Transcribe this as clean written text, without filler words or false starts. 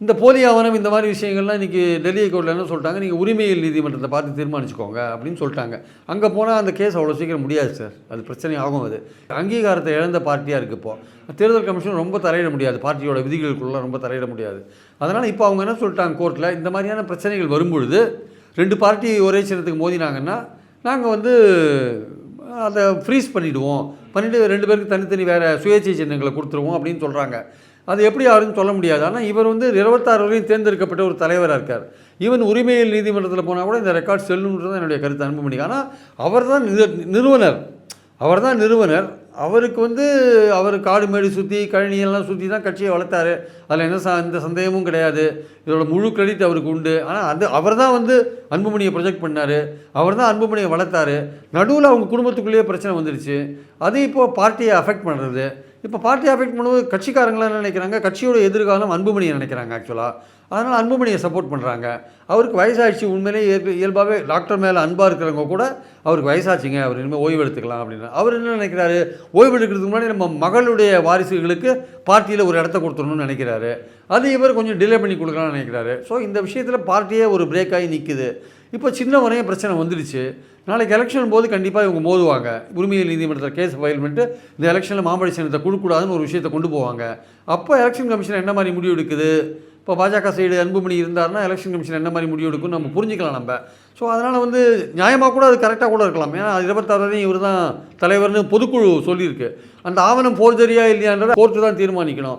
இந்த போலி ஆவணம் இந்த மாதிரி விஷயங்கள்லாம் இன்றைக்கி டெல்லி ஹைகோர்ட்டில் என்ன சொல்லிட்டாங்க, நீங்கள் உரிமையியல் நீதிமன்றத்தை பார்த்து தீர்மானிச்சுக்கோங்க அப்படின்னு சொல்லிட்டாங்க. அங்கே போனால் அந்த கேஸ் அவ்வளோ சீக்கிரம் முடியாது சார், அது பிரச்சனை ஆகும். அது அங்கீகாரத்தை இழந்த பார்ட்டியாக இருக்குது. இப்போது தேர்தல் கமிஷன் ரொம்ப தலையிட முடியாது, பார்ட்டியோட விதிகளுக்குள்ளே ரொம்ப தலையிட முடியாது. அதனால் இப்போ அவங்க என்ன சொல்லிட்டாங்க கோர்ட்டில், இந்த மாதிரியான பிரச்சனைகள் வரும்பொழுது 2 பார்ட்டி ஒரே சின்னத்துக்கு மோதினாங்கன்னா நாங்கள் அதை ஃப்ரீஸ் பண்ணிவிடுவோம், பண்ணிவிட்டு 2 பேருக்கு தனித்தனி வேறு சுயேட்சை சின்னங்களை கொடுத்துருவோம் அப்படின்னு சொல்கிறாங்க. அது எப்படி யாருன்னு சொல்ல முடியாது. ஆனால் இவர் 26 வரையும் தேர்ந்தெடுக்கப்பட்ட ஒரு தலைவராக இருக்கார். ஈவன் உரிமையியல் நீதிமன்றத்தில் போனால் கூட இந்த ரெக்கார்ட் செல்லுன்றது தான் என்னுடைய கருத்து, அன்புமணி. ஆனால் அவர் தான் நிறுவனர். அவருக்கு அவர் காடு மேடு சுற்றி கழனியெல்லாம் சுற்றி தான் கட்சியை வளர்த்தாரு. அதில் எந்த சந்தேகமும் கிடையாது. இதோட முழு கிரெடிட் அவருக்கு உண்டு. ஆனால் அவர் தான் அன்புமணியை ப்ரொஜெக்ட் பண்ணார், அவர் தான் அன்புமணியை வளர்த்தாரு. நடுவில் அவங்க குடும்பத்துக்குள்ளேயே பிரச்சனை வந்துடுச்சு. அது இப்போது பார்ட்டியை அஃபெக்ட் பண்ணுறது. இப்போ பார்ட்டி அஃபெக்ட் பண்ணும்போது கட்சிக்காரங்களாம் என்ன நினைக்கிறாங்க, கட்சியோட எதிர்காலம் அன்புமணியை நினைக்கிறாங்க ஆக்சுவலாக. அதனால் அன்புமணியை சப்போர்ட் பண்ணுறாங்க. அவருக்கு வயசாகிடுச்சு, உண்மையிலேயே இயல்பாகவே டாக்டர் மேலே அன்பாக இருக்கிறவங்க கூட அவருக்கு வயசாச்சுங்க, அவர் இனிமேல் ஓய்வு எடுத்துக்கலாம் அப்படின்னா அவர் என்ன நினைக்கிறாரு, ஓய்வு எடுக்கிறதுக்கு முன்னாடி நம்ம மகளுடைய வாரிசுகளுக்கு பார்ட்டியில் ஒரு இடத்த கொடுத்துடணும்னு நினைக்கிறாரு. அது இவர் கொஞ்சம் டிலே பண்ணி கொடுக்கலாம்னு நினைக்கிறாரு. ஸோ இந்த விஷயத்தில் பார்ட்டியே ஒரு பிரேக் ஆகி நிற்குது. இப்போ சின்ன வரையும் பிரச்சனை வந்துடுச்சு. நாளைக்கு எலெக்ஷன் போது கண்டிப்பாக இவங்க மோதுவாங்க. உரிமையியல் நீதிமன்றத்தில் கேஸ் ஃபைல் பண்ணிட்டு இந்த எலெக்ஷனில் மாம்பழ சின்னத்தை கொடுக்கூடாதுன்னு ஒரு விஷயத்தை கொண்டு போவாங்க. அப்போ எலெக்ஷன் கமிஷன் என்ன மாதிரி முடிவு எடுக்குது, இப்போ பாஜக சைடு அன்புமணி இருந்தார்னா எலெக்ஷன் கமிஷன் என்ன மாதிரி முடிவு எடுக்குன்னு நம்ம புரிஞ்சுக்கலாம் நம்ம. ஸோ அதனால் நியாயமாக கூட அது கரெக்டாக கூட இருக்கலாம். ஏன்னா 26 இவர் தான் தலைவர்னு பொதுக்குழு சொல்லியிருக்கு. அந்த ஆவணம் ஃபோர்ஜரியா இல்லையான்றதை கோர்ட்டு தான் தீர்மானிக்கணும்.